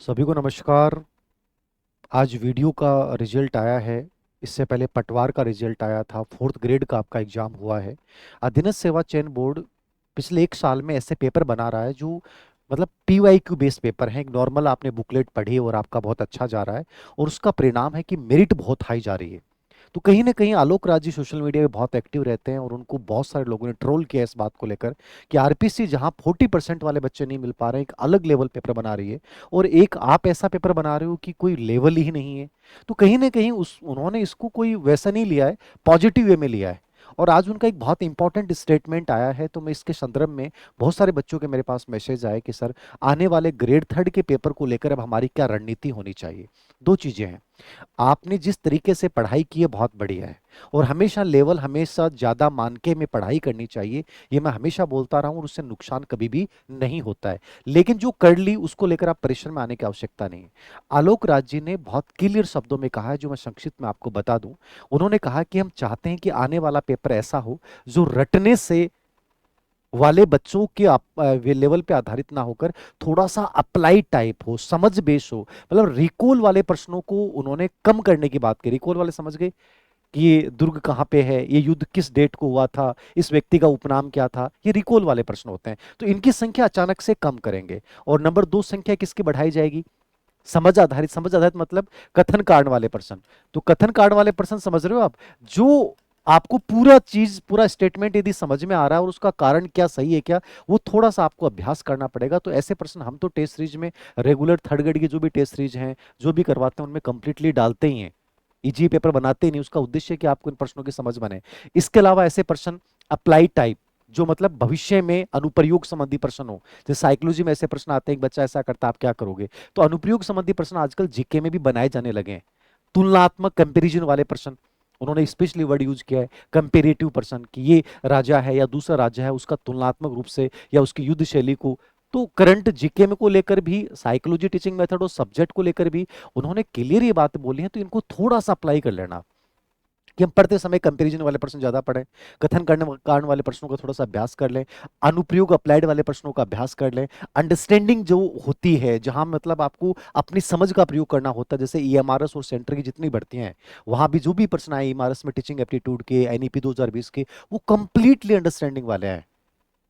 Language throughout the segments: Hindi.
सभी को नमस्कार। आज वीडियो का रिजल्ट आया है। इससे पहले पटवार का रिजल्ट आया था, फोर्थ ग्रेड का आपका एग्जाम हुआ है। अधीनस्थ सेवा चयन बोर्ड पिछले एक साल में ऐसे पेपर बना रहा है जो मतलब PYQ बेस्ड पेपर है। एक नॉर्मल आपने बुकलेट पढ़ी और आपका बहुत अच्छा जा रहा है, और उसका परिणाम है कि मेरिट बहुत हाई जा रही है। तो कहीं ना कहीं आलोक राज जी सोशल मीडिया पे बहुत एक्टिव रहते हैं, और उनको बहुत सारे लोगों ने ट्रोल किया इस बात को लेकर कि आरपीसी जहां 40% वाले बच्चे नहीं मिल पा रहे हैं, एक अलग लेवल पेपर बना रही है, और एक आप ऐसा पेपर बना रहे हो कि कोई लेवल ही नहीं है। तो कहीं ना कहीं उस उन्होंने इसको कोई वैसा नहीं लिया है, पॉजिटिव वे में लिया है। और आज उनका एक बहुत इंपॉर्टेंट स्टेटमेंट आया है, तो मैं इसके संदर्भ में बहुत सारे बच्चों के मेरे पास मैसेज आए कि सर, आने वाले ग्रेड थर्ड के पेपर को लेकर अब हमारी क्या रणनीति होनी चाहिए। दो चीजें हैं। आपने जिस तरीके से पढ़ाई की है बहुत बढ़िया है, और हमेशा लेवल हमेशा ज्यादा मान के में पढ़ाई करनी चाहिए। ये मैं हमेशा बोलता रहा हूं, और उससे नुकसान कभी भी नहीं होता है। लेकिन जो कर ली उसको लेकर आप परेशान में आने की आवश्यकता नहीं है। आलोक राज जी ने बहुत क्लियर शब्दों में कहा है, जो मैं संक्षिप्त में आपको बता दूं। उन्होंने कहा कि हम चाहते हैं कि आने वाला पेपर ऐसा हो जो रटने से वाले बच्चों के लेवल पे आधारित ना होकर थोड़ा सा अप्लाई टाइप हो, समझ बेस हो। मतलब रिकॉल वाले प्रश्नों को उन्होंने कम करने की बात की। रिकॉल वाले समझ गए कि ये दुर्ग कहाँ पे है, ये युद्ध किस डेट को हुआ था, इस व्यक्ति का उपनाम क्या था, ये रिकॉल वाले प्रश्न होते हैं। तो इनकी संख्या अचानक से कम करेंगे। और नंबर दो, संख्या किसकी बढ़ाई जाएगी? समझ आधारित। समझ आधारित मतलब कथन कारण वाले प्रश्न। तो कथन कारण वाले प्रश्न समझ रहे हो आप, जो आपको पूरा चीज पूरा स्टेटमेंट यदि समझ में आ रहा है और उसका कारण क्या सही है क्या, वो थोड़ा सा आपको अभ्यास करना पड़ेगा। तो ऐसे प्रश्न हम तो टेस्ट सीरीज में रेगुलर थर्ड ग्रेड की जो भी टेस्ट सीरीज हैं, जो भी करवाते हैं, उनमें कंप्लीटली डालते ही हैं। इजी पेपर बनाते ही नहीं, उसका उद्देश्य है कि आपको इन प्रश्नों की समझ बने। इसके अलावा ऐसे प्रश्न अप्लाई टाइप, जो मतलब भविष्य में अनुप्रयोग संबंधी प्रश्न हो। जैसे साइकोलॉजी में ऐसे प्रश्न आते हैं, एक बच्चा ऐसा करता है, आप क्या करोगे। तो अनुप्रयोग संबंधी प्रश्न आजकल जीके में भी बनाए जाने लगे हैं। तुलनात्मक कंपैरिजन वाले प्रश्न, उन्होंने स्पेशली वर्ड यूज किया है कंपेरेटिव प्रश्न, कि ये राजा है या दूसरा राजा है, उसका तुलनात्मक रूप से या उसकी युद्ध शैली को। तो करंट जीके में को लेकर भी, साइकोलॉजी टीचिंग मेथड और सब्जेक्ट को लेकर भी उन्होंने क्लियर ये बात बोली है। तो इनको थोड़ा सा अप्लाई कर लेना, कि हम पढ़ते समय कंपैरिजन वाले प्रश्न ज्यादा पढ़ें, कथन करने कारण वाले प्रश्नों का थोड़ा सा अभ्यास कर लें, अनुप्रयोग अप्लाइड वाले प्रश्नों का अभ्यास कर लें। अंडरस्टैंडिंग जो होती है, जहां मतलब आपको अपनी समझ का प्रयोग करना होता है, जैसे ईएमआरएस और सेंटर की जितनी भर्तियां हैं, वहां भी जो भी प्रश्न आए ईएमआरएस में, टीचिंग एप्टीट्यूड के, एनईपी 2020 के, वो कंप्लीटली अंडरस्टैंडिंग वाले हैं।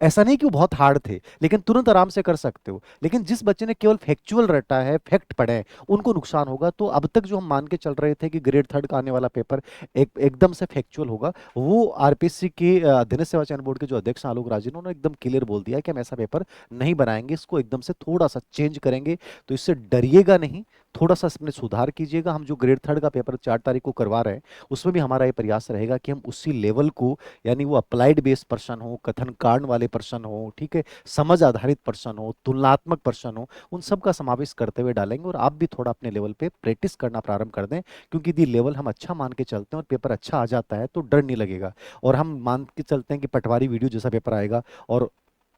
ऐसा नहीं कि वो बहुत हार्ड थे, लेकिन तुरंत आराम से कर सकते हो। लेकिन जिस बच्चे ने केवल फैक्चुअल रटा है, फैक्ट पढ़े हैं, उनको नुकसान होगा। तो अब तक जो हम मान के चल रहे थे कि ग्रेड थर्ड का आने वाला पेपर एकदम से फैक्चुअल होगा, वो आरपीएससी के अधीनस्थ सेवा चयन बोर्ड के जो अध्यक्ष हैं आलोक राज जी ने, उन्होंने एकदम क्लियर बोल दिया कि हम ऐसा पेपर नहीं बनाएंगे, इसको एकदम से थोड़ा सा चेंज करेंगे। तो इससे डरिएगा नहीं, थोड़ा सा इसमें सुधार कीजिएगा। हम जो ग्रेड थर्ड का पेपर 4 तारीख को करवा रहे हैं, उसमें भी हमारा ये प्रयास रहेगा कि हम उसी लेवल को, यानी वो अप्लाइड बेस्ड पर्सन हो, कथन कारण वाले पर्सन हो, ठीक है, समझ आधारित पर्सन हो, तुलनात्मक पर्सन हो, उन सब का समावेश करते हुए डालेंगे। और आप भी थोड़ा अपने लेवल पे प्रैक्टिस करना प्रारंभ कर दें, क्योंकि यदि लेवल हम अच्छा मान के चलते हैं और पेपर अच्छा आ जाता है तो डर नहीं लगेगा। और हम मान के चलते हैं कि पटवारी वीडियो जैसा पेपर आएगा, और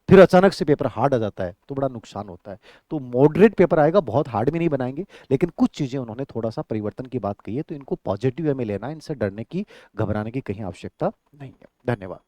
फिर अचानक से पेपर हार्ड आ जाता है, तो बड़ा नुकसान होता है। तो मॉडरेट पेपर आएगा, बहुत हार्ड में नहीं बनाएंगे। लेकिन कुछ चीजें उन्होंने थोड़ा सा परिवर्तन की बात कही है, तो इनको पॉजिटिव वे में लेना है, इनसे डरने की, घबराने की कहीं आवश्यकता नहीं है। धन्यवाद।